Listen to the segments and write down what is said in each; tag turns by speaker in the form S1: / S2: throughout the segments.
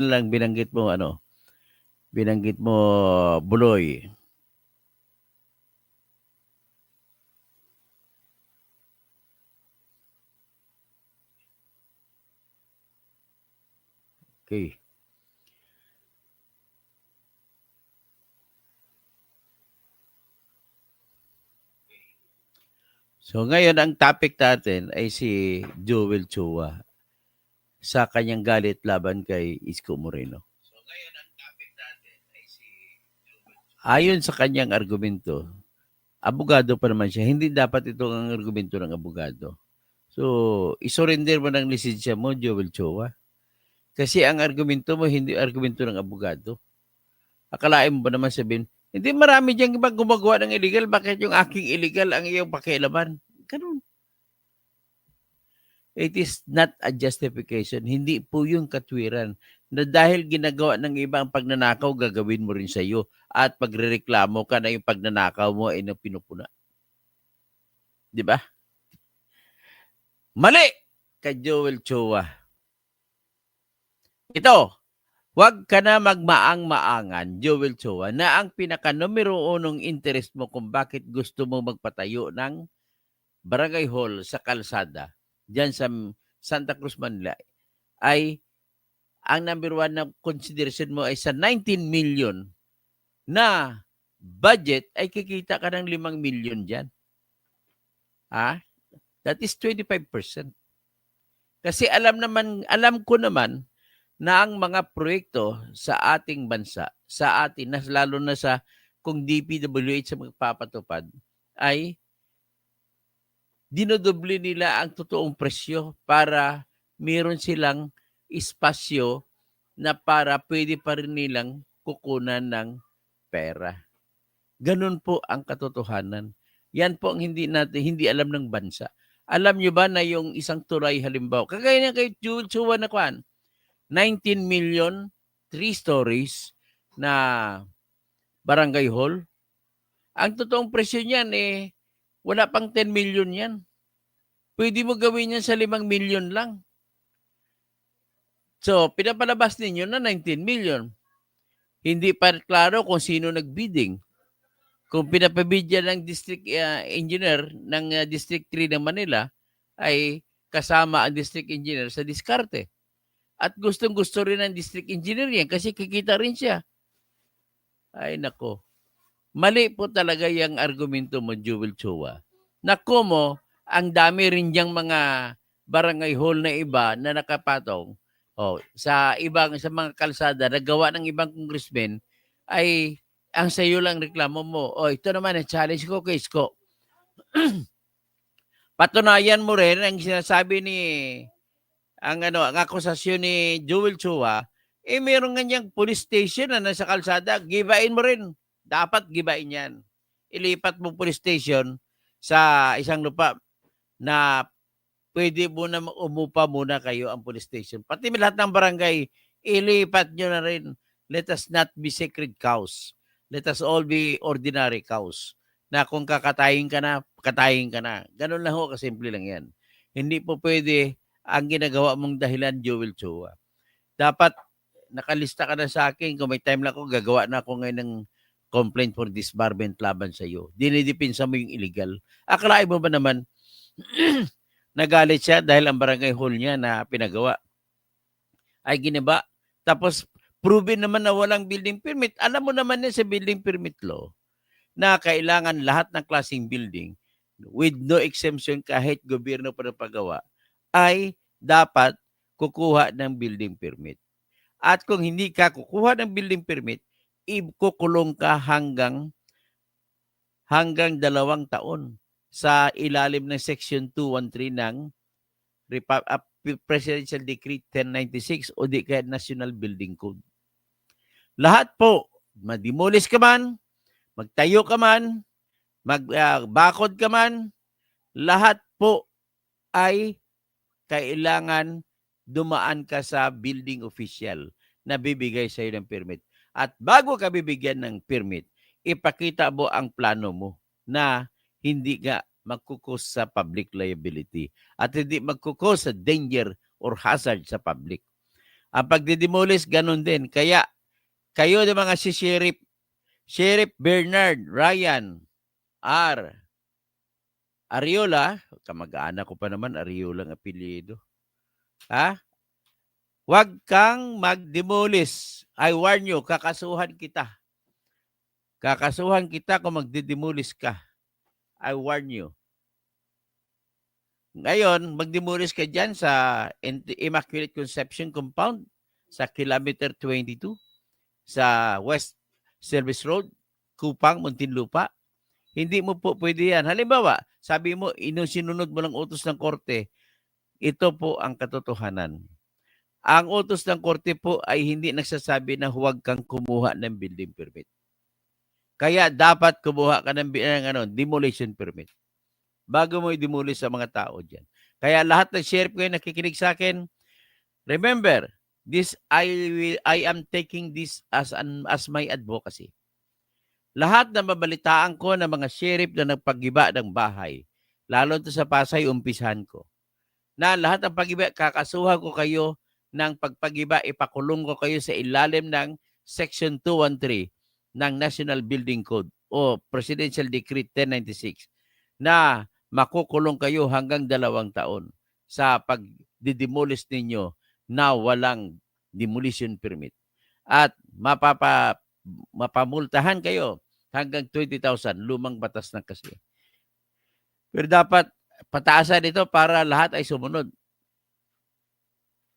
S1: lang binanggit mo Buloy. Okay. So ngayon ang topic natin ay si Joel Chua sa kanyang galit laban kay Isko Moreno. Ayon sa kanyang argumento, abogado pa naman siya. Hindi dapat ito ang argumento ng abogado. So, isurrender mo ng lisensya mo, Joel Chua. Kasi ang argumento mo, hindi argumento ng abogado. Akalain mo ba naman sabihin, hindi marami diyang ibang gumagawa ng illegal, bakit yung aking illegal ang iyong pakialaman? Ganun. It is not a justification. Hindi po yung katwiran na dahil ginagawa ng iba ang pagnanakaw, gagawin mo rin sa iyo at pagrereklamo ka na yung pagnanakaw mo ay pinupuna. Di ba? Mali kay Joel Chua. Ito, wag ka na magmaang-maangan, Joel Chua, na ang pinaka-numero unong interest mo kung bakit gusto mo magpatayo ng barangay hall sa kalsada dyan sa Santa Cruz, Manila, ay ang number one na consideration mo ay sa 19 million na budget ay kikita ka ng 5 million dyan. That is 25%. Kasi alam ko naman na ang mga proyekto sa ating bansa, sa atin, lalo na sa kung DPWH sa magpapatupad, ay dinodoble nila ang totoong presyo para meron silang espasyo na para pwede pa rin nilang kukunan ng pera. Ganun po ang katotohanan. Yan po ang hindi alam ng bansa. Alam nyo ba na yung isang tulay halimbawa, kagaya na kay Joel Chua na 19 million, 3 stories na barangay hall. Ang totoong presyo niyan wala pang 10 million yan. Pwede mo gawin yan sa 5 million lang. So, pinapalabas ninyo na 19 million. Hindi pa klaro kung sino nagbidding. Kung pinapabidyan ng district engineer ng District 3 ng Manila, ay kasama ang district engineer sa diskarte. At gustong-gusto rin ng district engineer yan kasi kikita rin siya. Ay, nako. Mali po talaga yung argumento mo, Joel Chua. Nako mo, ang dami rin diyang mga barangay hall na iba na nakapatong sa mga kalsada na gawa ng ibang congressmen ay ang sayo lang reklamo mo. Ito naman ang challenge ko kay Isko. Patunayan mo rin ang sinasabi ang akusasyon ni Joel Chua, meron nga niyang police station na nasa kalsada, gibain mo rin. Dapat gibain yan. Ilipat mo police station sa isang lupa na pwede muna umupa muna kayo ang police station. Pati lahat ng barangay, ilipat nyo na rin. Let us not be sacred cows. Let us all be ordinary cows. Na kung kakatayin ka na, katayin ka na. Ganun lang ho, kasimple lang yan. Hindi po pwede ang ginagawa mong dahilan, Joel Chua. Dapat nakalista ka na sa akin. Kung may time lang ako, gagawa na ako ngayon ng complaint for disbarment laban sa iyo. Dinidipinsa mo yung illegal. Akalain mo ba naman, nagalit siya dahil ang barangay hall niya na pinagawa ay giniba. Tapos, proven naman na walang building permit. Alam mo naman yan sa building permit law na kailangan lahat ng klaseng building with no exemption kahit gobyerno pa ng paggawa ay dapat kukuha ng building permit. At kung hindi ka kukuha ng building permit, ikukulong ka hanggang 2 taon sa ilalim ng Section 213 ng Presidential Decree 1096 o di kaya National Building Code. Lahat po, mademolish ka man, magtayo ka man, magbakod ka man, lahat po ay kailangan dumaan ka sa building official na bibigay sa iyo ng permit. At bago ka bibigyan ng permit, ipakita mo ang plano mo na hindi ka magkukos sa public liability at hindi magkukos sa danger or hazard sa public. Ang pagdidemolish, ganun din. Kaya, kayo ng mga si Sheriff Bernard Ryan R. Ariola, kamag-anak ko pa naman, Ariola ang apelyido. Ha? Huwag kang mag-demolish. I warn you, kakasuhan kita. Kakasuhan kita kung magdidemolish ka. I warn you. Ngayon, mag-demolish ka dyan sa Immaculate Conception Compound sa kilometer 22 sa West Service Road, Kupang, Muntinlupa. Hindi mo po pwede yan. Halimbawa, sabi mo, sinunod mo lang utos ng korte. Ito po ang katotohanan. Ang utos ng korte po ay hindi nagsasabi na huwag kang kumuha ng building permit. Kaya dapat kumuha ka ng demolition permit bago mo i-demolish sa mga tao dyan. Kaya lahat ng sheriff ko yung nakikinig sa akin, remember, I am taking this as my advocacy. Lahat na mabalitaan ko ng mga sheriff na nagpaggiba ng bahay, lalo to sa Pasay, umpisahan ko, na lahat ng paggiba, kakasuhan ko kayo ng pagpagiba, ipakulong ko kayo sa ilalim ng Section 213 ng National Building Code o Presidential Decree 1096 na makukulong kayo hanggang 2 taon sa pag-demolish ninyo na walang demolition permit. At mapamultahan kayo hanggang 20,000, lumang batas na kasi. Pero dapat pataasan ito para lahat ay sumunod.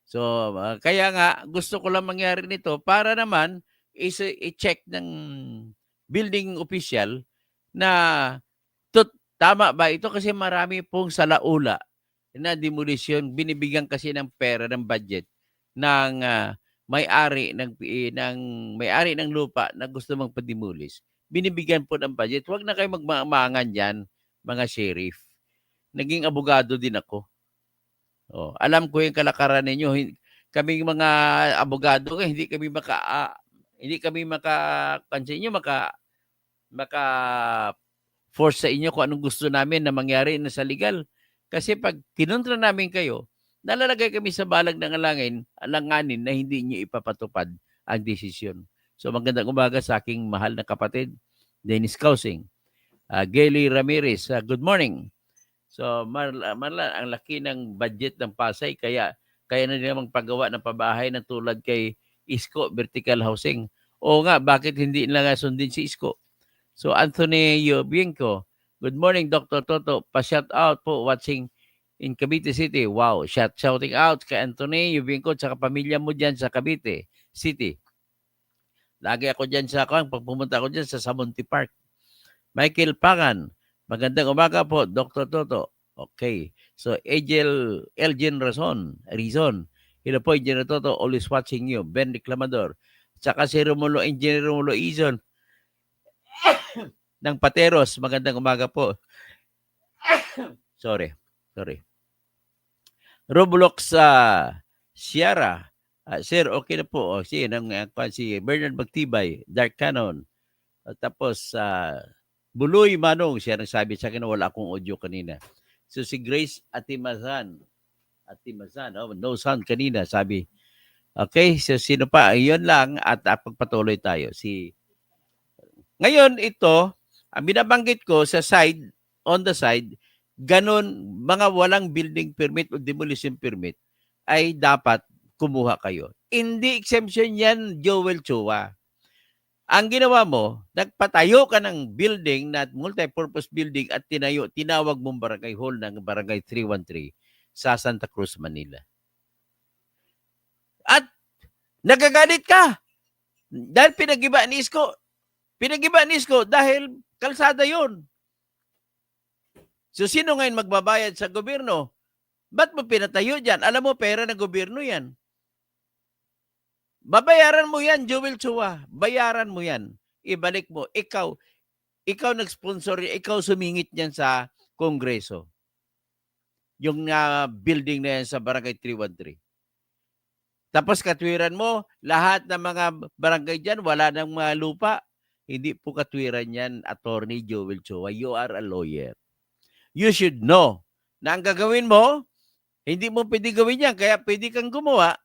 S1: So, kaya nga, gusto ko lang mangyari nito para naman i-check ng building official na tama ba ito? Kasi marami pong salaula na demolition. Binibigyan kasi ng pera, ng budget ng may-ari ng lupa na gusto magpa-demolish. Binibigyan po ng budget. Huwag na kayo magmamangan dyan, mga sheriff. Naging abogado din ako. Oh, alam ko yung kalakaran ninyo. Kaming mga abogado, hindi kami force sa inyo kung anong gusto namin na mangyari na sa legal. Kasi pag kinontra namin kayo, nalalagay kami sa balag ng alanganin na hindi niyo ipapatupad ang desisyon. So magandang umaga sa aking mahal na kapatid, Dennis Causing. Gaily Ramirez, good morning. So ang laki ng budget ng Pasay, kaya na nila magpagawa ng pabahay na tulad kay Isko, vertical housing. O nga, bakit hindi nila sundin si Isko? So Anthony Yobienko, good morning Dr. Toto, pa-shout out po watching in Cavite City. Wow, shouting out kay Anthony Yobienko at pamilya mo dyan sa Cavite City. Lagi ako dyan pag pumunta ako dyan sa Samonte Park. Michael Pangan, magandang umaga po Dr. Toto. Okay, so Elgin Rizon, hello po Engineer Toto, always watching you. Ben Reclamador, tsaka si Engineer Romulo Izon ng Pateros, magandang umaga po. Sorry. Roblox Sierra, sir, okay na po. Si Bernard Magtibay, Dark Cannon. Tapos Buloy Manong, siya nagsabi sa akin na wala akong audio kanina. So si Grace Atimazan, no sound kanina, sabi. Okay, so sino pa? Ayun lang at pagpatuloy tayo. Ngayon ito, ang binabanggit ko on the side, ganun, mga walang building permit o demolition permit ay dapat kumuha kayo. Hindi exemption yan, Joel Chua. Ang ginawa mo, nagpatayo ka ng building na multi-purpose building at tinawag mong barangay hall ng barangay 313 sa Santa Cruz, Manila. At nagagalit ka dahil pinagiba ni Isko dahil kalsada yun. So sino ngayon magbabayad sa gobyerno? Ba't mo pinatayo dyan? Alam mo, pera ng gobyerno yan. Babayaran mo yan, Joel Chua. Bayaran mo yan. Ibalik mo. Ikaw nag-sponsor, ikaw sumingit niyan sa Kongreso. Yung building na yan sa Barangay 313. Tapos katwiran mo, lahat ng mga barangay dyan, wala nang mga lupa. Hindi po katwiran yan, Attorney Joel Chua. You are a lawyer. You should know na ang gagawin mo, hindi mo pwede gawin yan. Kaya pwede kang gumawa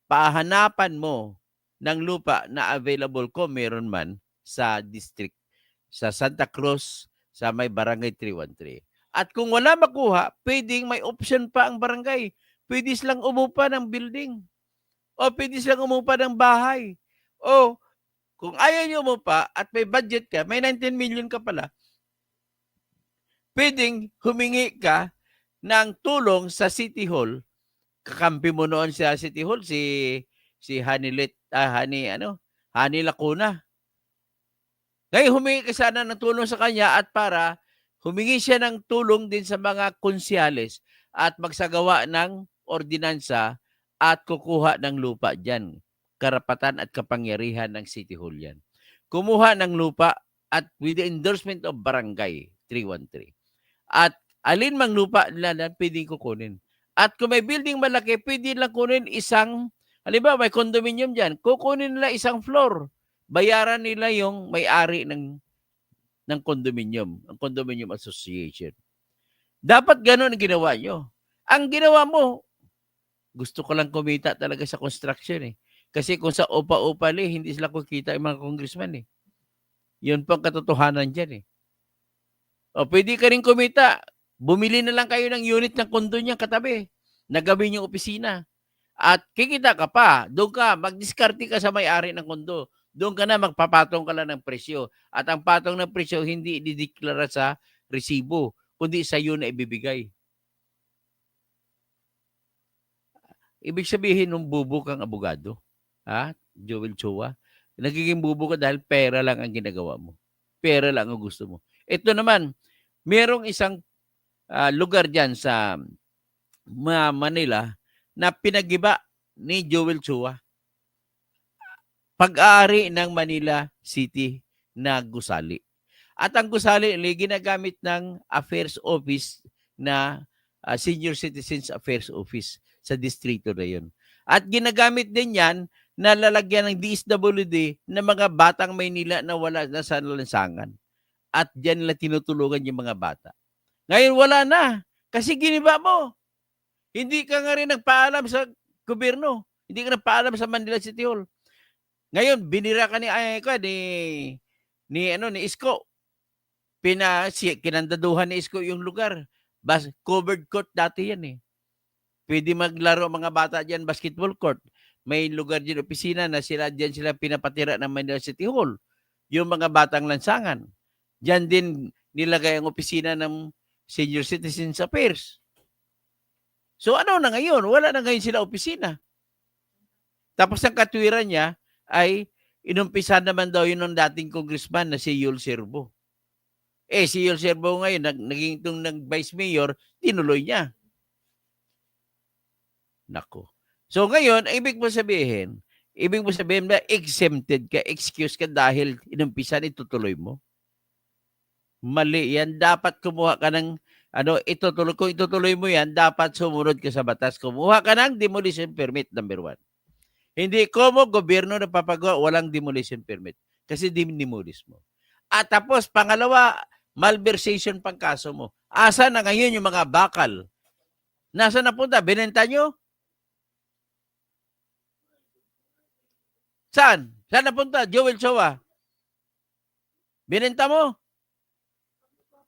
S1: pahanapan mo ng lupa na available ko meron man sa district, sa Santa Cruz, sa may Barangay 313. At kung wala makuha, pwedeng may option pa ang barangay. Pwede silang umupa ng building. O pwede silang umupa ng bahay. O kung ayaw nyo umupa at may budget ka, may 19 million ka pala, pwedeng humingi ka ng tulong sa City Hall. Kakampi mo noon sa City Hall si Hani Lacuna. Ngayon humingi ka sana ng tulong sa kanya at para humingi siya ng tulong din sa mga konsyales at magsagawa ng ordinansa at kukuha ng lupa diyan. Karapatan at kapangyarihan ng City Hall yan. Kumuha ng lupa at with the endorsement of Barangay 313. At alin mang lupa nila pwedeng kukunin. At kung may building malaki, pwede lang kunin isang, halimbawa may condominium dyan, kukunin nila isang floor. Bayaran nila yung may-ari ng condominium, ang condominium association. Dapat ganun ang ginawa nyo. Ang ginawa mo, gusto ko lang kumita talaga sa construction eh. Kasi kung sa upa-upa hindi sila kukita yung mga congressman eh. Yun po ang katotohanan dyan eh. O pwede ka rin kumita. Bumili na lang kayo ng unit ng kondo niya katabi na gawin yung opisina. At kikita ka pa. Doon ka, magdiskarte ka sa may-ari ng kondo. Doon ka na, magpapatong ka lang ng presyo. At ang patong ng presyo hindi dideklara sa resibo, kundi sa iyo na ibibigay. Ibig sabihin nung bubo kang abogado, Joel Chua, nagiging bubo ka dahil pera lang ang ginagawa mo. Pera lang ang gusto mo. Ito naman, merong isang lugar dyan sa Manila na pinagiba ni Joel Chua. Pag-aari ng Manila City na gusali. At ang gusali ginagamit ng Affairs Office na Senior Citizens Affairs Office sa distrito na yun. At ginagamit din yan na lalagyan ng DSWD ng mga batang Maynila na wala na sa lansangan. At dyan nila tinutulungan yung mga bata. Ngayon wala na. Kasi giniba mo. Hindi ka nga rin nagpaalam sa gobyerno. Hindi ka nagpaalam sa Manila City Hall. Ngayon, binira ka ni Isko. Kinandaduhan ni Isko yung lugar. Covered court dati yan eh. Pwede maglaro mga bata dyan, basketball court. May lugar dyan, opisina na sila pinapatira ng Manila City Hall. Yung mga batang lansangan. Diyan din nilagay ang opisina ng Senior Citizens Affairs. So ano na ngayon? Wala na ngayon sila opisina. Tapos ang katwiran niya ay inumpisa naman daw yun ng dating congressman na si Yul Siervo. Si Yul Siervo ngayon, naging itong nag-vice mayor, tinuloy niya. Nako. So ngayon, ibig mo sabihin ba exempted ka, excuse ka dahil inumpisa itutuloy mo? Mali yan. Dapat kumuha ka ng kung itutuloy mo yan, dapat sumunod ka sa batas. Kumuha ka ng demolition permit, number 1. Hindi gobyerno na papagawa, walang demolition permit. Kasi demolish mo. At tapos, pangalawa, malversation pang kaso mo. Asa na ngayon yung mga bakal? Nasa na punta? Binenta nyo? Saan? Saan napunta? Joel Chua. Binenta mo?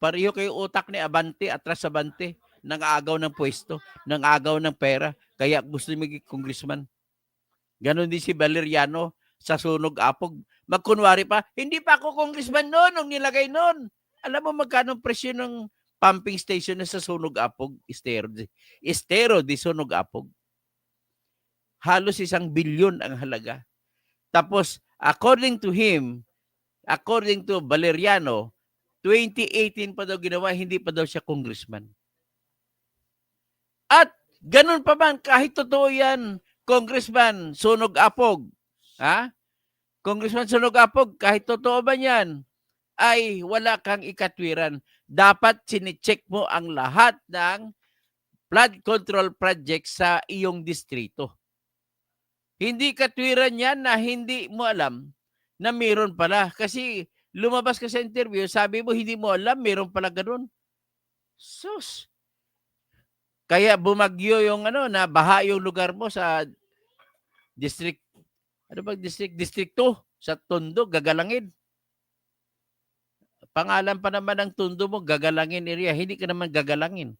S1: Pareho kayo utak ni Abante, atras Abante, nang agaw ng pwesto, nang agaw ng pera, kaya gusto maging congressman. Ganon din si Valeriano sa Sunog Apog. Magkunwari pa, hindi pa ako congressman noon nung nilagay noon. Alam mo magkano presyo ng pumping station na sa Sunog Apog? Estero de Sunog Apog. Halos 1 bilyon ang halaga. Tapos, according to Valeriano, 2018 pa daw ginawa, hindi pa daw siya congressman. At ganun pa man, kahit totoo yan, Congressman Sunog Apog, Congressman Sunog Apog, kahit totoo ba yan, ay wala kang ikatwiran. Dapat sinicheck mo ang lahat ng flood control project sa iyong distrito. Hindi katwiran yan na hindi mo alam na mayroon pala. Kasi lumabas ka sa interview, sabi mo hindi mo alam, mayroon pala ganun. Sus! Kaya bumagyo yung na baha yung lugar mo sa district, ano ba district 2 sa Tondo, gagalangin. Pangalan pa naman ng Tondo mo, gagalangin area, hindi ka naman gagalangin.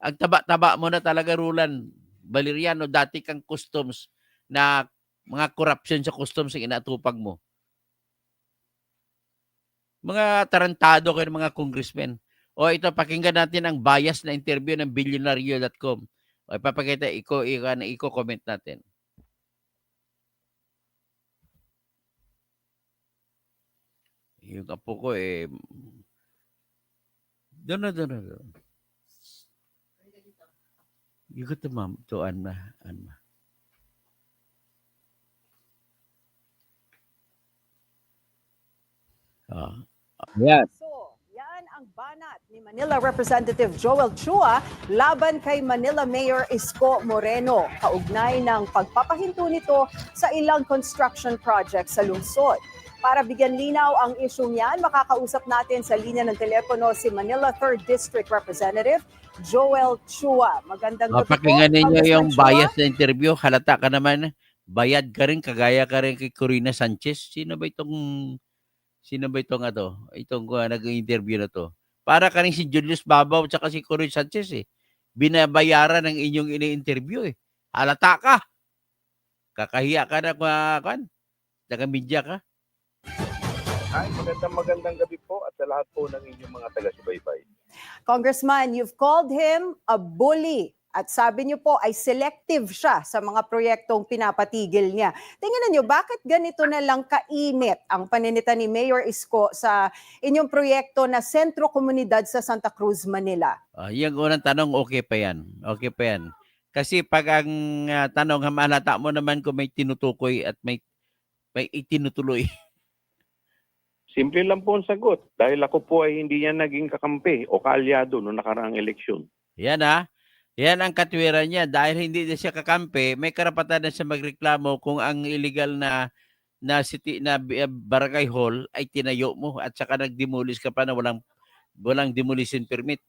S1: Ang taba-taba mo na talaga, Roland Valeriano, dati kang customs na mga corruption sa customs ang inatupag mo. Mga tarantado kayo ng mga congressmen. O ito, pakinggan natin ang bias na interview ng billionario.com. O ipapakita, i-comment natin. Yung apo ko doon. Yung ito, ma'am, ito, Anma. Yan.
S2: So, yan ang banat ni Manila Representative Joel Chua laban kay Manila Mayor Isko Moreno kaugnay ng pagpapahinto nito sa ilang construction projects sa lungsod. Para bigyan linaw ang isyong yan, makakausap natin sa linya ng telepono si Manila 3rd District Representative Joel Chua. Magandang gabi po.
S1: Pakinggan ninyo
S2: Congressman
S1: yung
S2: Chua.
S1: bias na interview. Halata ka naman, bayad ka rin, kagaya ka rin kay Corina Sanchez. Sino ba itong nag-interview na to? Para ka rin si Julius Babaw at si Corina Sanchez Binabayaran ng inyong ini-interview Halata ka. Kakahiya ka na taga-media ka.
S3: Ay, magandang gabi po at sa lahat po ng inyong mga taga-subaybay.
S2: Congressman, you've called him a bully at sabi niyo po ay selective siya sa mga proyektong pinapatigil niya. Tingnan niyo, bakit ganito na lang kainit ang paninita ni Mayor Isko sa inyong proyekto na Sentro Komunidad sa Santa Cruz, Manila?
S1: Yung unang tanong, okay pa yan. Kasi pag ang tanong, halata mo naman kung may tinutukoy at may itinutuloy.
S3: Simple lang po ang sagot. Dahil ako po ay hindi yan naging kakampi o kaalyado noong nakaraang eleksyon.
S1: Yan Yan ang katwiran niya. Dahil hindi na siya kakampi, may karapatan na siya magreklamo kung ang illegal na barangay hall ay tinayo mo at saka nag-demolish ka pa na walang demolition permit.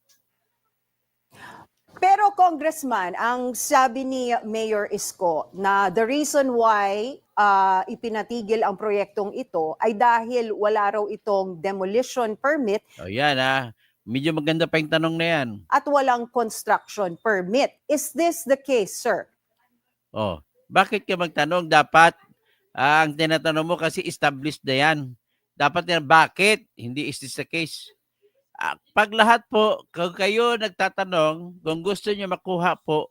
S2: Pero Congressman, ang sabi ni Mayor Isko na the reason why ipinatigil ang proyektong ito ay dahil wala raw itong demolition permit.
S1: Yan Medyo maganda pa yung tanong na yan.
S2: At walang construction permit. Is this the case, sir?
S1: Bakit ka magtanong? Dapat, ang tinatanong mo kasi established na yan. Dapat yan, bakit? Hindi is this the case? Pag lahat po, kung kayo nagtatanong, kung gusto niyo makuha po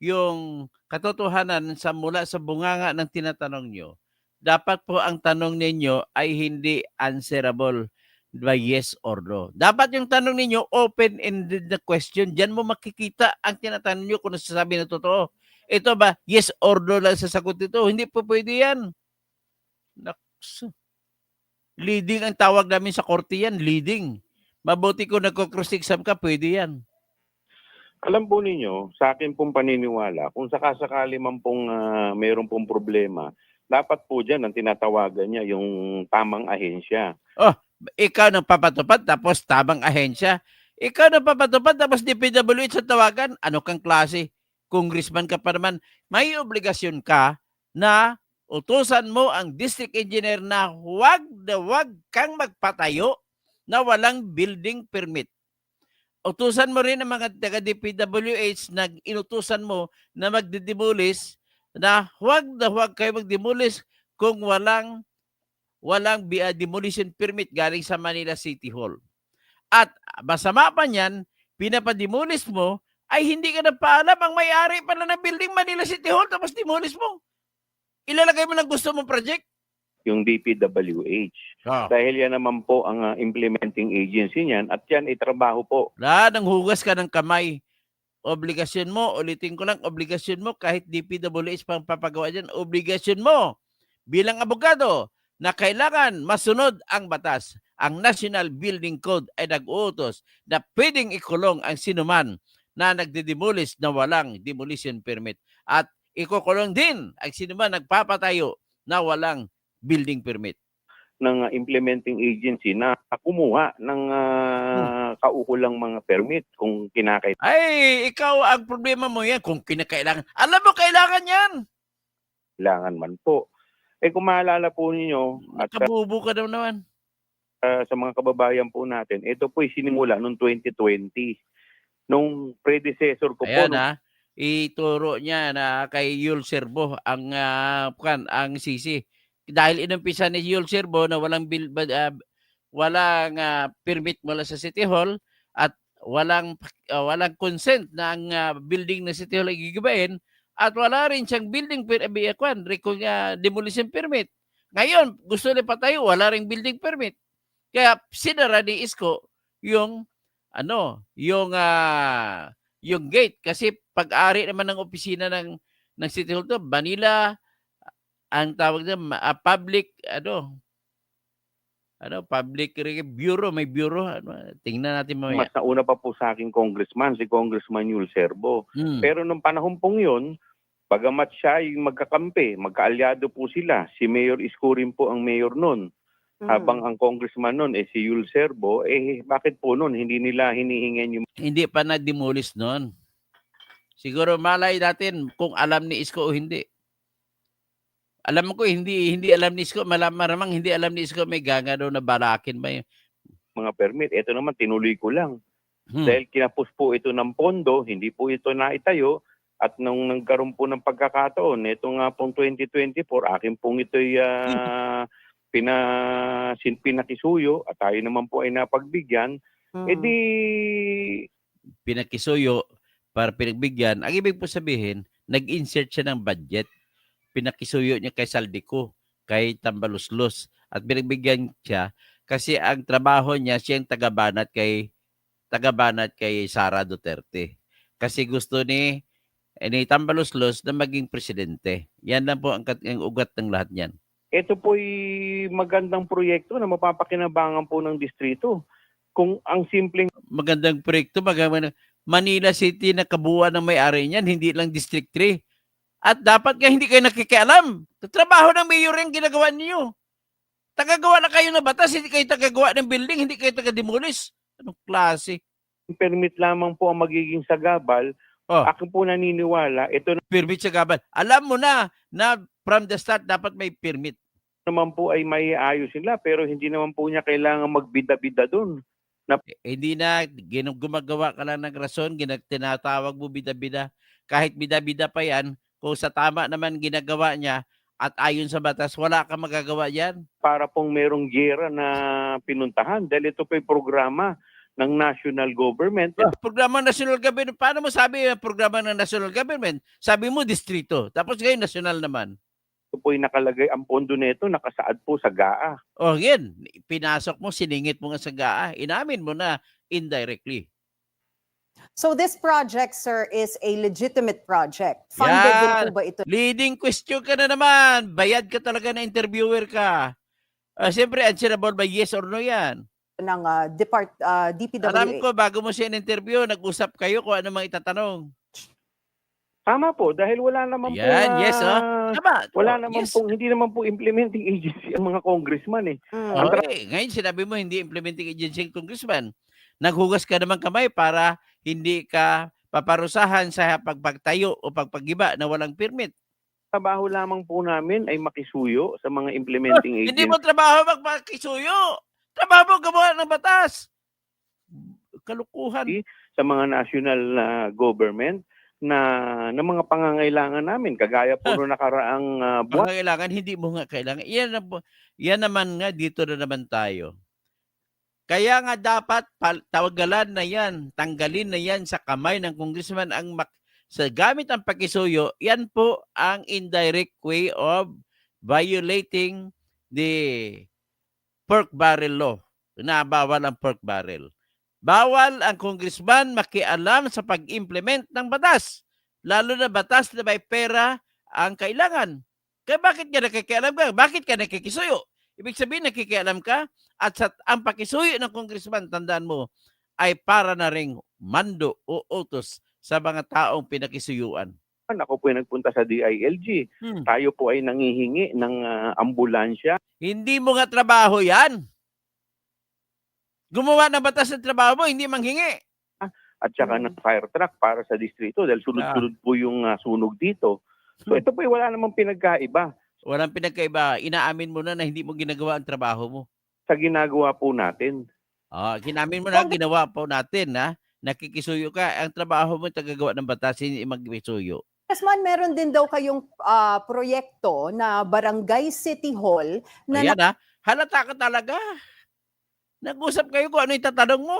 S1: yung katotohanan mula sa bunganga ng tinatanong nyo, dapat po ang tanong ninyo ay hindi answerable by yes or no. Dapat yung tanong ninyo open-ended na question. Diyan mo makikita ang tinatanong nyo kung nasasabi na totoo. Ito ba, yes or no lang sasagot ito? Hindi po pwede yan. Leading ang tawag namin sa korte yan, leading. Mabuti kung nagko-cross exam ka, pwede yan.
S3: Alam po ninyo, sa akin pong paniniwala, kung sakasakali man pong mayroon pong problema, dapat po dyan ang tinatawagan niya yung tamang ahensya.
S1: Ikaw nang papatupad tapos tamang ahensya. Ikaw nang papatupad tapos DPWH sa tawagan. Ano kang klase? Congressman ka pa naman. May obligasyon ka na utusan mo ang district engineer na huwag kang magpatayo na walang building permit. Utusan mo rin ang mga taga-DPWH na inutusan mo na magdedemolish na huwag kayo magdemolish kung walang demolition permit galing sa Manila City Hall. At masama pa niyan, pinapademolish mo, ay hindi ka na paalam ang may-ari pala ng building Manila City Hall tapos demolish mo. Ilalagay mo ng gusto mong project?
S3: Yung DPWH. Dahil yan naman po ang implementing agency niyan at yan itrabaho po.
S1: Nang hugas ka ng kamay. Obligasyon mo, ulitin ko lang, obligasyon mo kahit DPWH pang papagawa dyan, obligasyon mo bilang abogado na kailangan masunod ang batas. Ang National Building Code ay nag-uutos na pwedeng ikulong ang sinuman na nagde-demolish na walang demolition permit. At ikukulong din ang sinuman nagpapatayo na walang building permit.
S3: Ng implementing agency na kumuha ng kaukulang mga permit kung kinakailangan.
S1: Ay, ikaw ang problema mo yan kung kinakailangan. Alam mo, kailangan yan.
S3: kailangan man po. Kung maalala po ninyo at
S1: Nakabubo ka daw naman.
S3: sa mga kababayan po natin, ito po sinimula noong 2020. Nung predecessor ko po,
S1: Ayan ituro niya na kay Yul Serbo ang ang sisi. Dahil inumpisa ni Yul Serbo na walang permit mula sa City Hall at walang consent na ang building ng City Hall ay gigibain at wala rin siyang building demolition permit. Ngayon, gusto nila patayo, wala ring building permit. Kaya sinara ni Isko yung yung gate kasi pag-ari naman ng opisina ng City Hall to, Manila ang tawag na public public bureau, may bureau. Tingnan natin mamaya.
S3: mas nauna pa po sa aking congressman, si Congressman Yul Serbo. Pero nung panahon pong yun, bagamat siya ay magkakampi, magkaalyado po sila. Si Mayor Isko rin po ang mayor nun. Habang ang congressman nun si Yul Serbo, bakit po nun hindi nila hinihingin yung...
S1: Hindi pa na-demolish nun. Siguro malay natin kung alam ni Isko o hindi. Alam ko hindi alam ni Isko, malamang hindi alam ni Isko may ganga daw na balakin ba yun.
S3: mga permit. Ito naman, tinuloy ko lang. Dahil kinapos po ito ng pondo, hindi po ito naitayo. At nung nagkaroon po ng pagkakataon, ito nga pong 2024, akin pong ito'y pinakisuyo at tayo naman po ay napagbigyan.
S1: Pinakisuyo para pinagbigyan. Ang ibig po sabihin, nag-insert siya ng budget. Pinakisuyo niya kay Saldico, kay Tambaluslos. At pinagbigyan siya kasi ang trabaho niya, siyang tagabanat kay Sara Duterte. Kasi gusto ni Tambaluslos na maging presidente. Yan lang po ang ugat ng lahat niyan.
S3: Ito po'y magandang proyekto na mapapakinabangan po ng distrito. Kung ang simpleng...
S1: Magandang proyekto, Manila City na kabuuan ng may-ari niyan, hindi lang District 3. At dapat nga hindi kayo nakikialam. Trabaho ng mayor yung ginagawa niyo. Tagagawa na kayo ng batas, hindi kayo tagagawa ng building, hindi kayo taga-demolish. Anong klase?
S3: permit lamang po ang magiging sagabal, ako po naniniwala, ito
S1: Permit sagabal. Alam mo na from the start dapat may permit.
S3: naman po ay maiayos sila, pero hindi naman po niya kailangan magbida-bida doon.
S1: Hindi na, gumagawa ka lang ng rason, tinatawag mo bida-bida. Kahit bida-bida pa yan, kung sa tama naman ginagawa niya at ayon sa batas, wala kang magagawa yan.
S3: Para pong merong giyera na pinuntahan dahil ito po'y programa ng national government.
S1: Programa ng national government, paano mo sabi yung programa ng national government? Sabi mo distrito, tapos ngayon national naman.
S3: Ito po'y nakalagay, ang pondo nito nakasaad po sa GAA.
S1: Yan, pinasok mo, siningit mo nga sa GAA, inamin mo na indirectly.
S2: So this project, sir, is a legitimate project. Funded din po ba ito?
S1: Leading question ka na naman. Bayad ka talaga na interviewer ka. Siyempre, answerable by yes or no yan.
S2: Ng DPWH?
S1: Alam ko, bago mo siya in-interview, nag-usap kayo kung ano mang itatanong.
S3: Tama po, dahil wala naman po
S1: yes, Tama.
S3: wala naman po, hindi naman po implementing agency ang mga congressman .
S1: Ngayon sinabi mo hindi implementing agency ang congressman. Naghugas ka naman kamay para hindi ka paparusahan sa pagpagtayo o pagpagiba na walang permit.
S3: Trabaho lamang po namin ay makisuyo sa mga implementing agency.
S1: Hindi mo trabaho magpakisuyo. Trabaho mo gumawa ng batas. Kalukuhan.
S3: Sa mga national government na mga pangangailangan namin, kagaya po noong nakaraang buwan.
S1: Pangangailangan, hindi mo nga kailangan. Yan naman nga, dito na naman tayo. Kaya nga dapat tanggalin na yan sa kamay ng congressman sa gamit ang pakisuyo, yan po ang indirect way of violating the pork barrel law. Na bawal ang pork barrel. Bawal ang congressman makialam sa pag-implement ng batas. Lalo na batas na may pera ang kailangan. Kaya bakit ka nakikialam ka? Bakit ka nakikisuyo? Ibig sabihin nakikialam ka at ang pakisuyo ng congressman, tandaan mo, ay para na ring mando o utos sa mga taong pinakisuyuan.
S3: Ako po ay nagpunta sa DILG. Tayo po ay nangihingi ng ambulansya.
S1: Hindi mo nga trabaho yan. Gumawa ng batas ng trabaho mo, hindi manghingi.
S3: At saka ng fire truck para sa distrito dahil sunod-sunod po yung sunog dito. So ito po wala namang pinagkaiba
S1: Walang pinagkaiba. Inaamin mo na hindi mo ginagawa ang trabaho mo.
S3: sa ginagawa po natin.
S1: Ginamin mo na, ginawa po natin, ha? Nakikisuyo ka. Ang trabaho mo, tagagawa ng batas, hindi magkisuyo.
S2: Congressman, meron din daw kayong proyekto na Barangay City Hall na
S1: Ayan, ha? Halata ka talaga. Nag-usap kayo kung ano itatanong mo.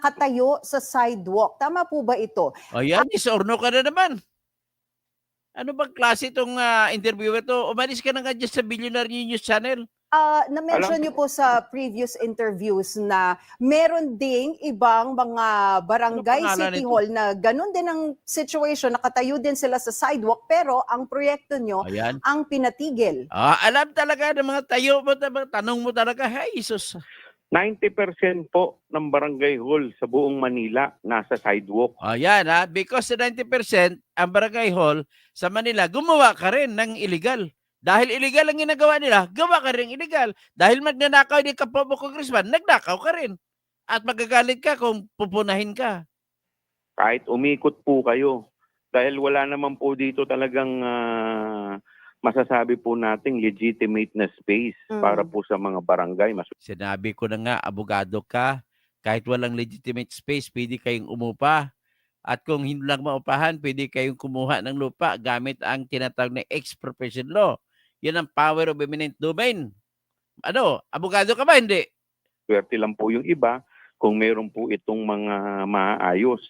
S2: nakatayo sa sidewalk. Tama po ba ito?
S1: Ayan, is or no ka na naman. Ano bang klase itong interviewer to? Umalis ka na nga dyan sa Billionaire News Channel.
S2: Na-mention niyo po sa previous interviews na meron ding ibang mga barangay
S1: Ano pangalan
S2: city
S1: nito?
S2: hall na ganun din ang situation, nakatayo din sila sa sidewalk pero ang proyekto nyo
S1: Ayan.
S2: ang pinatigil.
S1: Alam talaga ng mga tayo mo, tanong mo talaga, hey, Isus.
S3: 90% po ng barangay hall sa buong Manila nasa sidewalk.
S1: Ayan, ha? Because sa 90%, ang barangay hall sa Manila, gumawa ka rin ng illegal. Dahil illegal ang ginagawa nila, gawa ka rin illegal. Dahil magnanakaw din kapwa mo, Congressman, nagnakaw ka rin. At magagalit ka kung pupunahin ka.
S3: Kahit umikot po kayo. Dahil wala naman po dito talagang masasabi po nating legitimate na space para po sa mga barangay.
S1: Sinabi ko na nga, abogado ka. Kahit walang legitimate space, pwede kayong umupa. At kung hindi lang maupahan, pwede kayong kumuha ng lupa gamit ang tinatawag na expropriation law. Yan ang power of eminent domain. Ano, abogado ka ba? Hindi.
S3: Swerte lang po yung iba kung meron po itong mga maayos.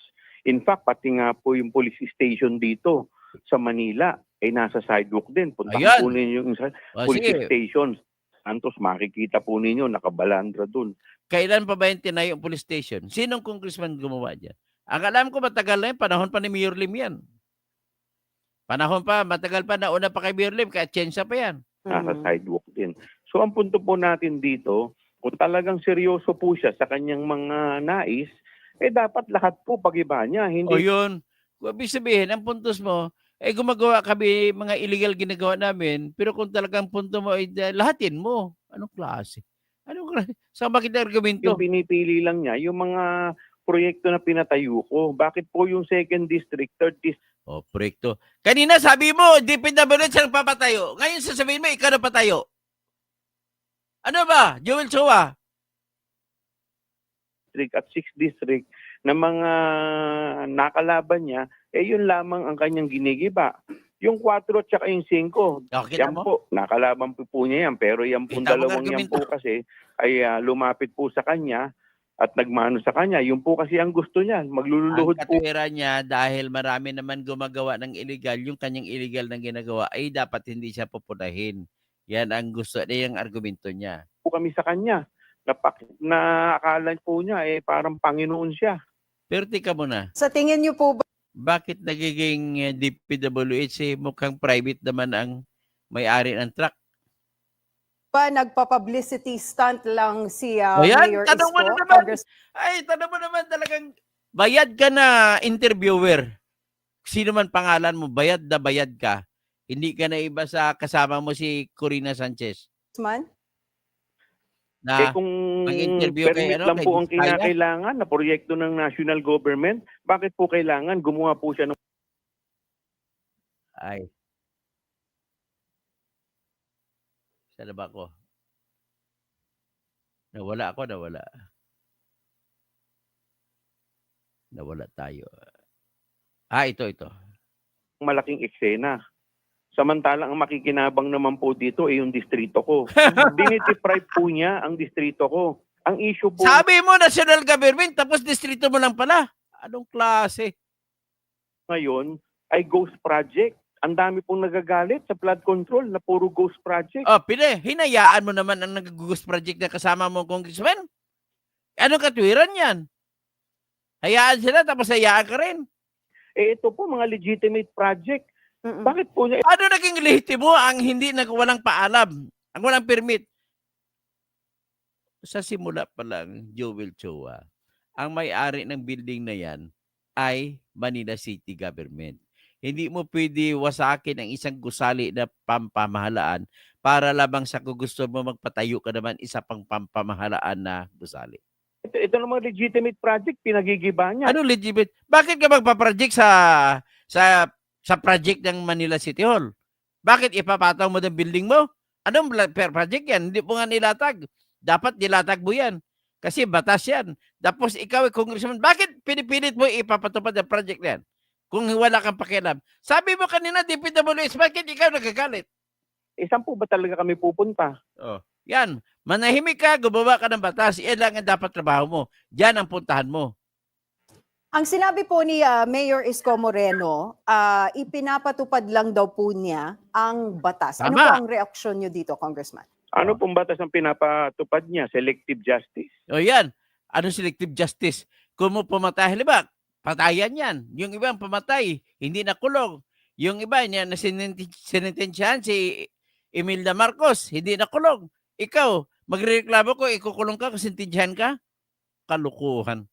S3: In fact, pati nga po yung police station dito sa Manila ay nasa sidewalk din. Puntahan po ninyo yung police station. Santos, makikita po ninyo, nakabalandra dun.
S1: Kailan pa ba yung tinayo yung police station? Sinong congressman gumawa dyan? Ang alam ko, matagal na yan. Panahon pa ni Mayor Lim yan. Panahon pa, matagal pa. Nauna pa kay Mayor Lim, kaya tsensa pa yan.
S3: Nasa sidewalk din. So ang punto po natin dito, kung talagang seryoso po siya sa kanyang mga nais, dapat lahat po pag-iba niya. Hindi...
S1: O yun. Ibig sabihin, ang puntos mo, gumagawa kami mga illegal ginagawa namin, pero kung talagang punto mo, lahatin mo. Anong klase? Saan bakit argumento?
S3: Yung pinipili lang niya, yung mga proyekto na pinatayo ko. Bakit po yung 2nd District, 3rd District?
S1: Proyekto. Kanina sabi mo, DPWH ang papatayo. Ngayon sasabihin mo, ikaw na patayo. Ano ba, Joel Chua?
S3: District at 6th District na mga nakalaban niya, yun lamang ang kanyang ginigiba. Yung 4 at saka yung 5, yan po, nakalaban po niya yan. Pero yan po dalawang yan po kasi ay lumapit po sa kanya at nagmano sa kanya. Yung po kasi ang gusto niya, magluluhod
S1: ang
S3: po.
S1: katwira niya, dahil marami naman gumagawa ng illegal, yung kanyang illegal na ginagawa ay dapat hindi siya pupunahin. Yan ang gusto niya, yung argumento niya.
S3: Po kami sa kanya, na akala po niya parang Panginoon siya.
S1: Pero tika muna,
S2: Sa tingin niyo po ba
S1: bakit nagiging DPWH mukhang private naman ang may-ari ng truck?
S2: nagpa-publicity stunt lang si
S1: Ayan,
S2: Mayor
S1: tanong mo na
S2: Isko?
S1: naman. Tanong mo naman talagang bayad ka na interviewer. Sino man pangalan mo, bayad na bayad ka. Hindi ka na iba sa kasama mo si Corina Sanchez.
S2: Congressman?
S1: Na
S3: Kung
S1: mag-interview
S3: permit lang po ang kinakailangan na proyekto ng national government, bakit po kailangan gumawa po siya ng...
S1: Ay. Sana ba ako? Nawala ako, nawala. Nawala tayo. Ito.
S3: malaking eksena. Samantalang ang makikinabang naman po dito ay yung distrito ko. Dinideprive po niya ang distrito ko. Ang issue po...
S1: Sabi mo national government, tapos distrito mo lang pala. Anong klase?
S3: Ngayon ay ghost project. Ang dami pong nagagalit sa flood control na puro ghost project.
S1: Hinayaan mo naman ang nag-ghost project na kasama mo, Congressman. Anong katwiran yan? Hayaan sila, tapos hayaan ka rin.
S3: Ito po mga legitimate project. Bakit po niya...
S1: Ano naging lehitimo ang hindi walang paalam, ang walang permit? Sa simula pa lang, Joel Chua, ang may-ari ng building na yan ay Manila City Government. Hindi mo pwede wasakin ang isang gusali na pampamahalaan para lamang sa kung gusto mo magpatayo ka naman isa pang pampamahalaan na gusali.
S3: Ito namang legitimate project, pinagigiba niya.
S1: Ano legitimate? Bakit ka magpa-project sa sa project ng Manila City Hall. Bakit ipapataw mo ng building mo? Anong project yan? Hindi po nga nilatag. Dapat nilatag mo yan. Kasi batas yan. Tapos ikaw, congressman, bakit pinipilit mo ipapatupad ang project yan? Kung wala kang pakialam. Sabi mo kanina, DPWH, bakit ikaw nagagalit?
S3: Saan po ba talaga kami pupunta?
S1: Oh, yan. Manahimik ka, gumawa ka ng batas. Yan lang ang dapat trabaho mo. Diyan ang puntahan mo.
S2: Ang sinabi po ni Mayor Isko Moreno, ipinapatupad lang daw po niya ang batas. Ano
S1: Tama.
S2: po ang reaksyon niyo dito, Congressman?
S3: Ano pong batas ang pinapatupad niya? Selective justice.
S1: O yan. Anong selective justice? Kung mo pumatay, halimbawa, patayan yan. Yung iba ang pumatay, hindi nakulong. Yung iba niya na sinintensyahan si Imelda Marcos, hindi nakulong. Ikaw, magrereklamo ko, ikukulong ka, kasintensyahan ka? Kalukuhan.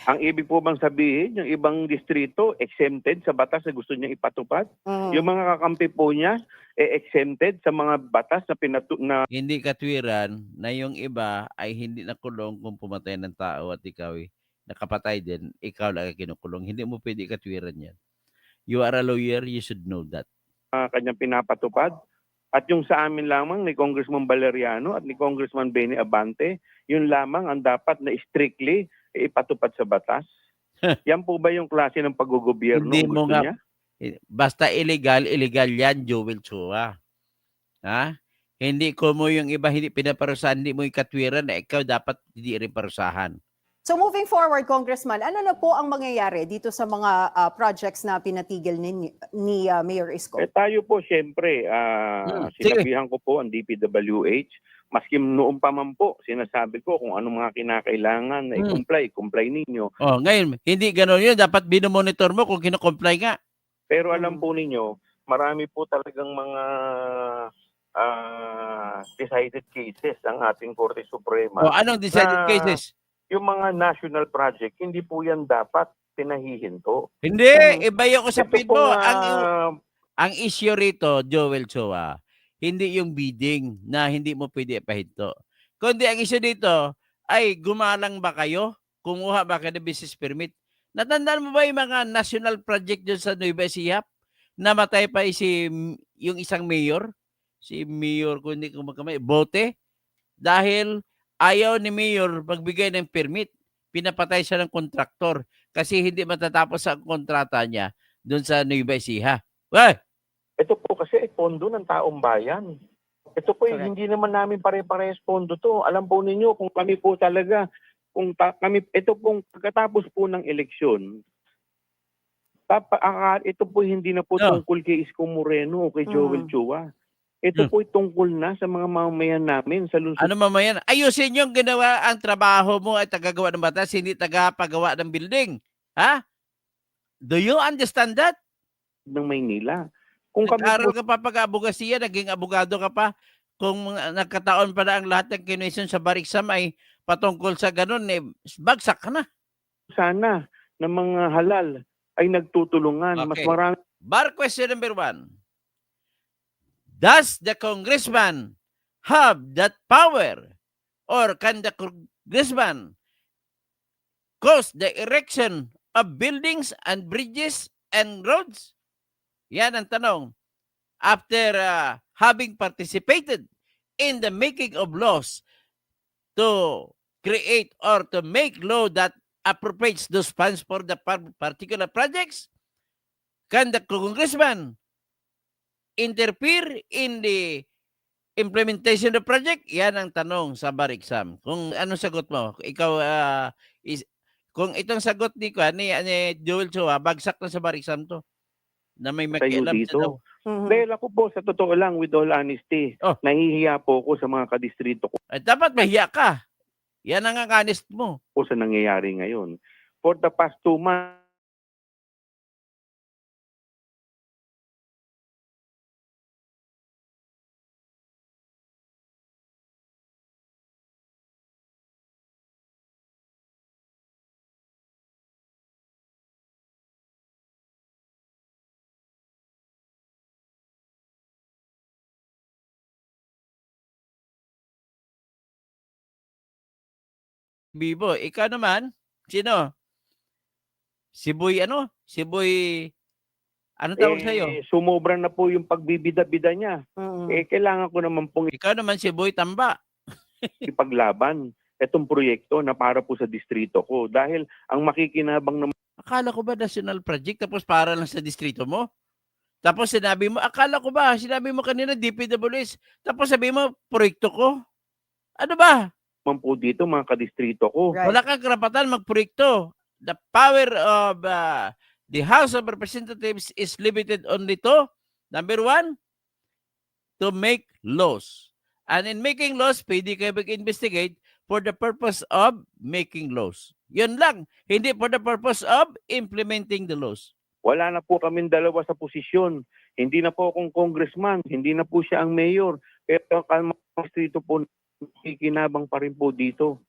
S3: Ang ibig po bang sabihin, yung ibang distrito exempted sa batas na gusto niya ipatupad? Yung mga kakampi po niya, exempted sa mga batas na
S1: Hindi katwiran na yung iba ay hindi nakulong kung pumatay ng tao at ikaw nakapatay din, ikaw lang ang kinukulong. Hindi mo pwede katwiran yan. You are a lawyer, you should know that.
S3: kanyang pinapatupad. At yung sa amin lamang ni Congressman Valeriano at ni Congressman Benny Abante, yun lamang ang dapat na strictly ipatupad sa batas. Yan po ba yung klase ng paggogobyerno
S1: Hindi mo
S3: gusto
S1: nga,
S3: niya?
S1: basta illegal, illegal yan, Joel Chua. Ha? Hindi ko mo yung iba hindi pinaparusahan, hindi mo ikatwiran na ikaw dapat hindi rin parusahan.
S2: So moving forward, Congressman, ano na po ang mangyayari dito sa mga projects na pinatigil ni Mayor Isko?
S3: Tayo po syempre,
S1: Sige.
S3: sinabihan ko po ang DPWH, maski noon pa man po, sinasabi ko kung anong mga kinakailangan na i-comply ninyo.
S1: Oh, ngayon, hindi gano'n yun. Dapat binomonitor mo kung kino-comply nga.
S3: Pero alam po ninyo, marami po talagang mga decided cases ang ating Korte Suprema.
S1: O, anong decided
S3: na
S1: cases?
S3: Yung mga national project, hindi po yan dapat pinahihinto.
S1: Hindi, iba yung usapin
S3: Ito
S1: mo.
S3: pong,
S1: Ang issue rito, Joel Chua, hindi yung bidding na hindi mo pwede ipahinto. Kundi ang issue dito ay gumalang ba kayo? Kumuha ba kayo ng business permit? Natandaan mo ba yung mga national project dyan sa Nueva Ecija? Namatay pa yung isang mayor? Si Mayor, kung hindi ko magkamay, Bote? Dahil ayaw ni Mayor magbigay ng permit. Pinapatay siya ng kontraktor kasi hindi matatapos ang kontrata niya doon sa Nueva Ecija. Well,
S3: ito po kasi ay pondo ng taong bayan. Ito po, hindi naman namin pare-parehas pondo to. Alam po ninyo, kung kami po talaga, ito pong pagkatapos po ng eleksyon, ito po hindi na po tungkol kay Isko Moreno o kay Joel Chua. Ito po tungkol na sa mga mamamayan namin sa lungsod.
S1: Ano mamayan? Ayusin yung ginawa ang trabaho mo ay tagagawa ng batas, hindi tagapagawa ng building. Ha? Do you understand that?
S3: Ng Maynila. Kung kami
S1: Nag-aral
S3: po,
S1: ka pa pag-abogasiya, naging abogado ka pa. Kung nagkataon pa na ang lahat ng kinuisyon sa Bariksam ay patungkol sa ganun, bagsak ka na.
S3: sana ng mga halal ay nagtutulungan. Mas
S1: Okay.
S3: marami.
S1: Bar question number 1. Does the congressman have that power? Or can the congressman cause the erection of buildings and bridges and roads? Yan ang tanong. After having participated in the making of laws to create or to make law that appropriates those funds for the particular projects, can the congressman interfere in the implementation of the project? Yan ang tanong sa bar exam. Kung anong sagot mo? Ikaw, kung itong sagot ni Joel Chua, bagsak na sa bar exam to. Na may makialam
S3: dito.
S1: siya daw.
S3: Dahil ako po, sa totoo lang, with all honesty, nahihiya po ako sa mga kadistrito ko
S1: Ay, dapat mahiya ka. Yan ang honest mo.
S3: sa nangyayari ngayon. For the past 2 months,
S1: Bibo, ikaw naman, sino? Siboy ano? Siboy, anong tawag sa'yo?
S3: Sumobra na po yung pagbibida-bida niya.
S2: Mm.
S3: Kailangan ko naman pong
S1: Ikaw naman Siboy Tamba.
S3: ipaglaban itong proyekto na para po sa distrito ko. Dahil ang makikinabang naman
S1: Akala ko ba national project tapos para lang sa distrito mo? Tapos sinabi mo, akala ko ba, sinabi mo kanina DPWS, tapos sabi mo, proyekto ko? Ano ba?
S3: po dito, mga kadistrito ko.
S2: Right.
S1: Wala kang karapatan magproyekto. The power of the House of Representatives is limited only to, number one, to make laws. And in making laws, pwede kayo mag-investigate for the purpose of making laws. Yun lang. Hindi for the purpose of implementing the laws.
S3: Wala na po kaming dalawa sa posisyon. Hindi na po akong congressman, hindi na po siya ang mayor. Pero ang distrito po, kikinabang pa rin po dito.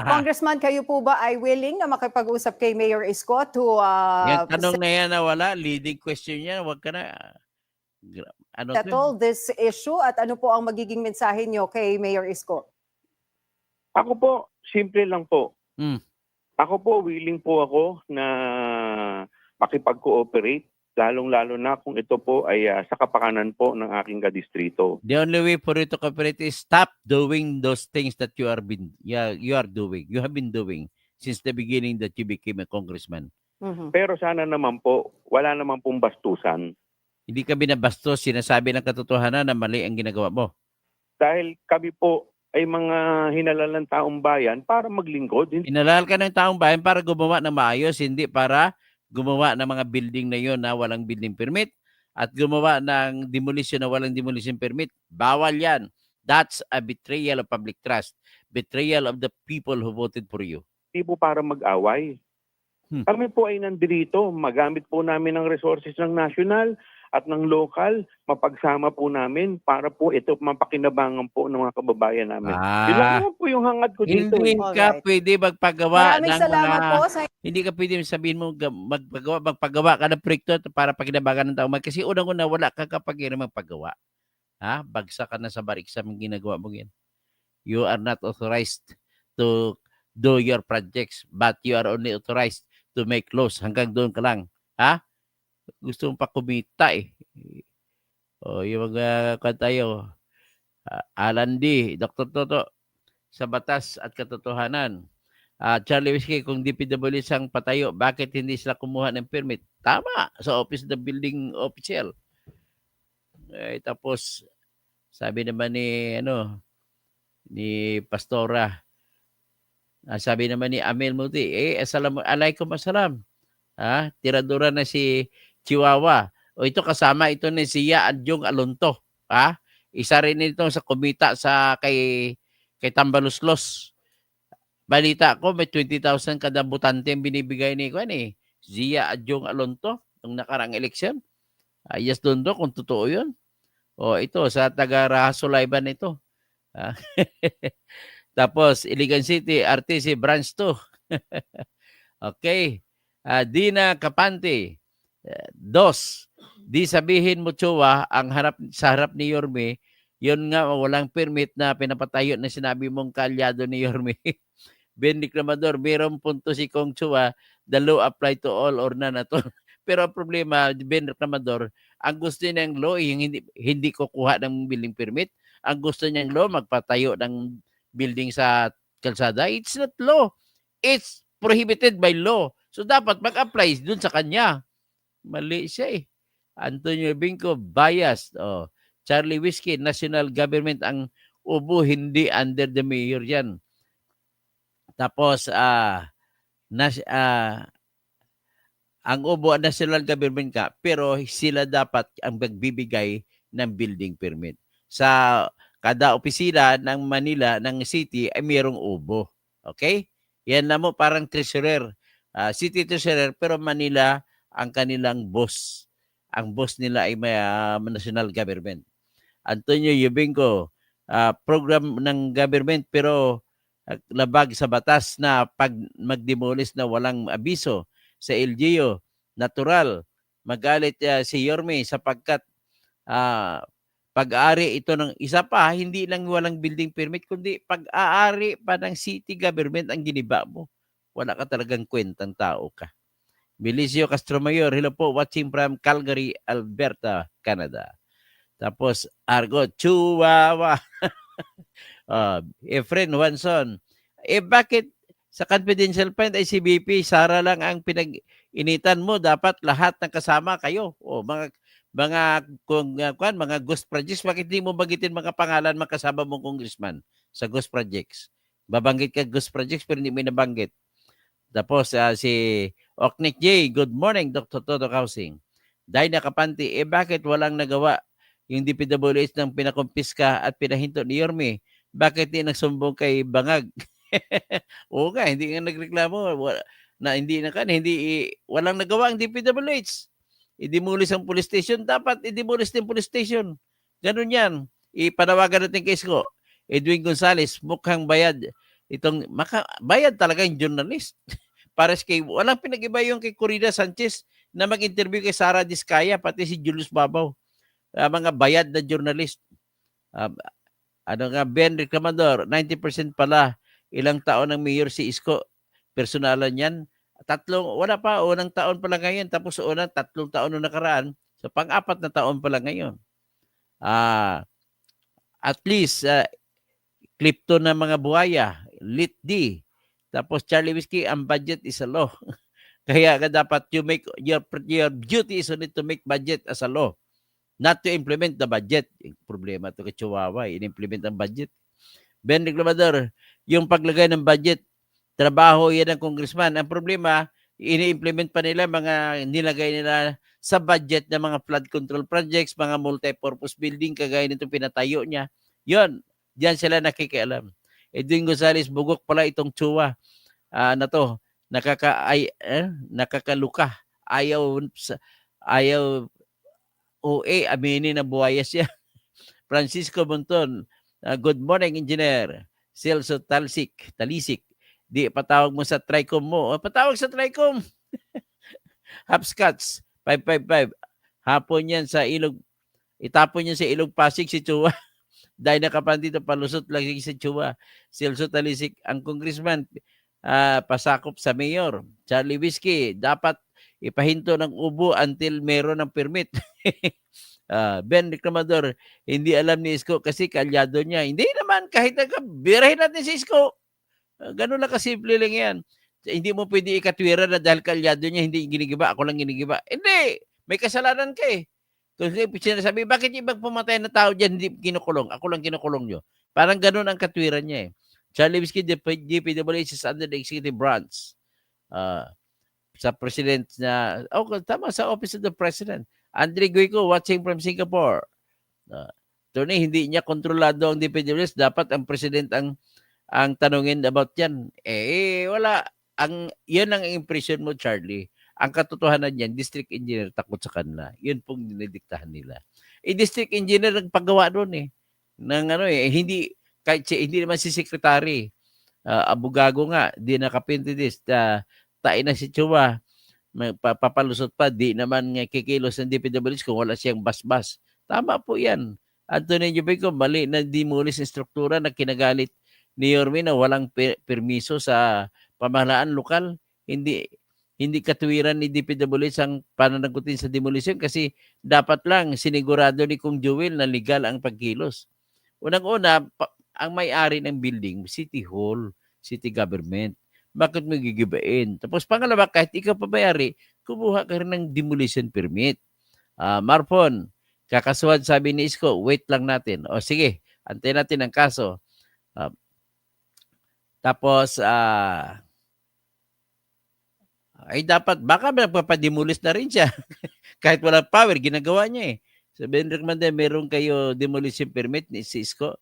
S2: Congressman, kayo po ba ay willing na makipag-usap kay Mayor Isko to
S1: Yan tanong na yan na wala, leading question yan, wag ka na. Ano to?
S2: settle this issue at ano po ang magiging mensahe nyo kay Mayor Isko?
S3: Ako po, simple lang po.
S1: Hmm.
S3: Ako po, willing po ako na makipag-cooperate, lalong-lalo na kung ito po ay sa kapakanan po ng aking kadistrito.
S1: The only way for you to cooperate is stop doing those things that you are doing. You have been doing since the beginning that you became a congressman.
S2: Mhm.
S3: Pero sana naman po, wala naman pong bastusan.
S1: Hindi ka binabastos, sinasabi ng katotohanan na mali ang ginagawa mo.
S3: Dahil kami po ay mga hinalalang taong bayan para maglingkod.
S1: Inalal ka ng taong bayan para gumawa ng maayos, hindi para gumawa ng mga building na yon na walang building permit at gumawa ng demolition na walang demolition permit. Bawal yan. That's a betrayal of public trust. Betrayal of the people who voted for you.
S3: Hindi po para mag-away. Kami po ay nandito, magamit po namin ang resources ng national at ng local, mapagsama po namin para po ito mapakinabangan po ng mga kababayan namin. Yun lang naman po yung hangad ko dito.
S1: Hindi ka
S2: Alright.
S1: pwede magpagawa
S2: Maraming
S1: ng
S2: salamat
S1: mga...
S2: po sa
S1: Hindi ka pwede sabihin mo magpagawa ka ng proyekto para pakinabangan ng tao. Kasi unang-una wala kang kapagiran magpagawa. Ha? Bagsak ka na sa bar exam ang ginagawa mo yan. You are not authorized to do your projects, but you are only authorized to make laws. Hanggang doon ka lang. Ha? Gusto mong pa kumita eh. O yung mga tayo, Alan D, Dr. Toto, sa batas at katotohanan. Charlie Whiskey, kung DPWS ang patayo, bakit hindi sila kumuha ng permit? Tama, sa office of the building official. Tapos, sabi naman ni Pastora, sabi naman ni Amel Muti, alaikum assalam. Tiradura na si Chihuahua. O ito kasama ito ni Sia Adjong Alonto. Isa rin ito sa kumita kay Tambaluslos. Balita ko may 20,000 kada butante ang binibigay ni Sia Adjong Alonto nung nakaraang eleksyon. Yes doon kung totoo 'yun. O ito sa taga Rahasulaiban ito. Tapos Iligan City RTC branch 2. Okay. Dina Kapante. 2. Di sabihin mo Chua ang sa harap ni Yorme, yun nga walang permit na pinapatayo na sinabi mong kalyado ni Yorme. Ben Reclamador, mayroong punto si Kong Chua, the law apply to all or none at all. Pero ang problema, Ben Reclamador, ang gusto niyang law, yung hindi kukuha ng building permit. Ang gusto niyang law, magpatayo ng building sa kalsada. It's not law. It's prohibited by law. So dapat mag-apply dun sa kanya. Mali siya eh. Antonio Binco, biased. Charlie Whiskey, national government ang ubo, hindi under the mayor yan. Tapos, ang ubo, national government ka, pero sila dapat ang magbibigay ng building permit. Sa kada opisina ng Manila, ng city, ay mayroong ubo. Okay? Yan na mo, parang treasurer. City treasurer, pero Manila ang kanilang boss. Ang boss nila ay may national government. Antonio Yubinco, program ng government pero labag sa batas na pag magdemolish na walang abiso sa LGU, natural. Magalit si Yorme sapagkat pag-aari ito ng isa pa, hindi lang walang building permit, kundi pag-aari pa ng city government ang giniba mo. Wala ka talagang kwentang tao ka. Belicio Castromayor, hello po, watching from Calgary, Alberta, Canada. Tapos, Argo, Chihuahua. Efren Wanson, bakit sa confidential fund ay si BP, Sara lang ang pinag-initan mo, dapat lahat ng kasama kayo. O mga ghost projects, bakit hindi mo bagitin mga pangalan makasama mong congressman sa ghost projects? Babanggit ka ghost projects pero hindi mo nabanggit. Tapos si Oknik J, good morning Dr. Toto Housing. Dahil nakapanti, bakit walang nagawa yung DPWH ng pinakumpiska at pinahinto ni Yorme? Bakit di nagsumbong kay Bangag? Oo nga, hindi nga nagreklamo na hindi walang nagawa ang DPWH. I-demolish ang police station, dapat i-demolish din police station. Ganun yan. Ipanawagan natin kay Isko. Edwin Gonzales, mukhang bayad. Bayad talaga yung journalist. Para kay, walang pinag-iba yung kay Corina Sanchez na mag-interview kay Sara Diskaya, pati si Julius Babaw. Mga bayad na journalist. Ben Reclamador, 90% pala. Ilang taon ng mayor si Isko. Personalan yan. Wala pa, unang taon pala ngayon. Tapos 3 taon na nakaraan. So, 4 na taon pala ngayon. At least, Clipton ng mga buhaya, Lit D. Tapos Charlie Whiskey, ang budget is a law. Kaya dapat you make your duty is only to make budget as a law, not to implement the budget. Yung problema to kay Chihuahua, in-implement ang budget. Ben Reclamador, yung paglagay ng budget, trabaho yan ng congressman. Ang problema, ini-implement pa nila mga nilagay nila sa budget ng mga flood control projects, mga multi-purpose building, kagaya nito pinatayo niya. Yon, diyan sila nakikialam. Edwin Gonzales, bugok pala itong Chua na to. Nakakaluka. Ayaw aminin na buhaya siya. Francisco Monton, good morning, engineer. Celso Talisik, di patawag mo sa Tricom mo. Patawag sa Tricom. Hopscotch, 555. Hapon yan sa ilog. Itapon yan sa ilog Pasig si Chua. Dahil nakapandito, palusot lagi si Chua. Celso Talisik, ang congressman, pasakop sa mayor. Charlie Whiskey, dapat ipahinto ng ubo until meron ng permit. Ben Reclamador, hindi alam ni Isko kasi kalyado niya. Hindi naman, kahit birahin natin si Isko. Ganun lang kasimple lang yan. Hindi mo pwede ikatwira na dahil kalyado niya, hindi ginigiba, ako lang ginigiba. Hindi, may kasalanan ka eh. Kasi sinasabi, bakit ibang pumatay na tao dyan hindi kinukulong? Ako lang kinukulong nyo. Parang ganun ang katwiran niya eh. Charlie Whiskey, DPWH is under the executive branch. Sa president na, tama, sa office of the president. Andre Guico, watching from Singapore. Tony, hindi niya kontrolado ang DPWH. Dapat ang president ang tanungin about yan. Wala. Yan ang impression mo, Charlie. Ang katotohanan niyan, district engineer takot sa kanila. Yun pong dinidiktahan nila. District engineer nagpagawa doon eh. Hindi, kahit hindi naman si secretary. Abugago nga, di nakapintidis. Tain na si Chua. Papalusot pa, di naman kikilos ng DPWH kung wala siyang basbas. Tama po yan. Antonio Jubico, mali na demolish ng struktura na kinagalit ni Yorme na walang permiso sa pamahalaan lokal. Hindi katuwiran ni DPWH ang pananagutin sa demolition kasi dapat lang sinigurado ni Kung Joel na legal ang pagkilos. Unang-una, ang may-ari ng building, City Hall, City Government. Bakit mo gigibain? Tapos pangalawa, kahit ikaw pa may-ari, kumuha ka rin ng demolition permit. Marpon, kakasuhan sabi ni Isko, wait lang natin. O sige, antayin natin ang kaso. Tapos, ay dapat, baka magpapademolis na rin siya. Kahit walang power, ginagawa niya eh. Sabihin recommend, meron kayo demolition permit ni si Isko?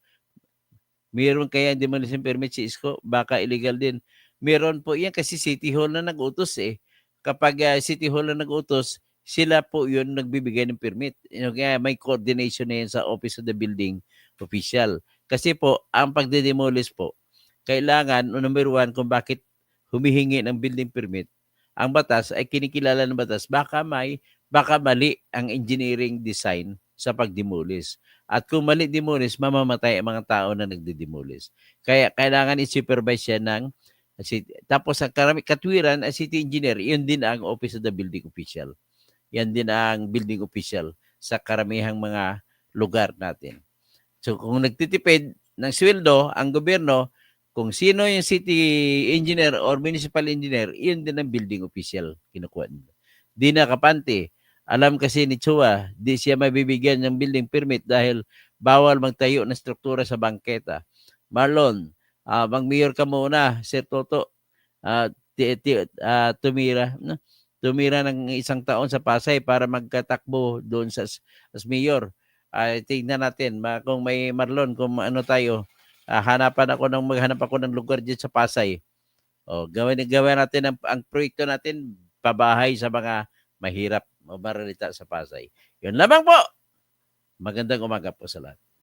S1: Meron kaya demolition permit si Isko? Baka illegal din. Meron po yan kasi City Hall na nag-utos eh. Kapag City Hall na nag-utos, sila po yun nagbibigay ng permit. Kaya may coordination na yan sa Office of the Building Official. Kasi po, ang pagdedemolish po, kailangan, number one, kung bakit humihingi ng building permit, ang batas ay kinikilala ng batas, baka mali ang engineering design sa pagdemolish. At kung mali demolish, mamamatay ang mga tao na nagde-demolish. Kaya kailangan i-supervise siya ng Tapos ang katwiran, ang city engineer, yun din ang office of the building official. Yan din ang building official sa karamihang mga lugar natin. So kung nagtitipid ng sweldo ang gobyerno, kung sino yung city engineer or municipal engineer, yun din ang building official kinukuha nila. Di nakapante. Alam kasi ni Chua, di siya mabibigyan ng building permit dahil bawal magtayo ng struktura sa bangketa. Marlon, mag-mayor ka muna, Sir Toto. Tumira ng isang taon sa Pasay para magkatakbo doon as mayor. Tingnan natin kung may Marlon, kung ano tayo, maghanap ako ng lugar dyan sa Pasay. Gawin natin ang proyekto natin, pabahay sa mga mahirap o maralita sa Pasay. Yun lamang po. Magandang umaga po sa lahat.